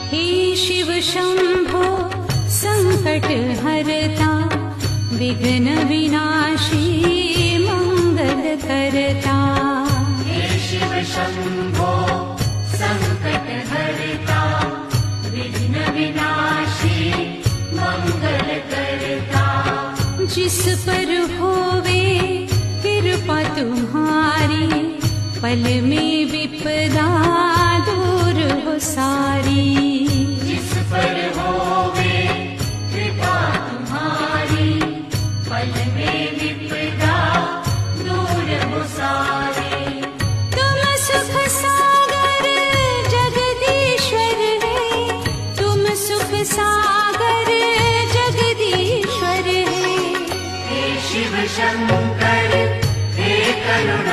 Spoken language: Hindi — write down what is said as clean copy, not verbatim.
हे शिव शंभो संकट हरता, विघ्न विनाशी मंगल करता। हे शिव शंभो संकट हरता, विघ्न विनाशी मंगल करता। जिस पर होवे कृपा तुम्हारी, पल में विपदा दूर हो सारी। जिस पर होवे कृपा तुम्हारी, पल में विपदा दूर हो सारी। तुम सुख सागर जगदीश्वर है, तुम सुख सागर जगदीश्वर है। हे शिव शंकर हे करुणा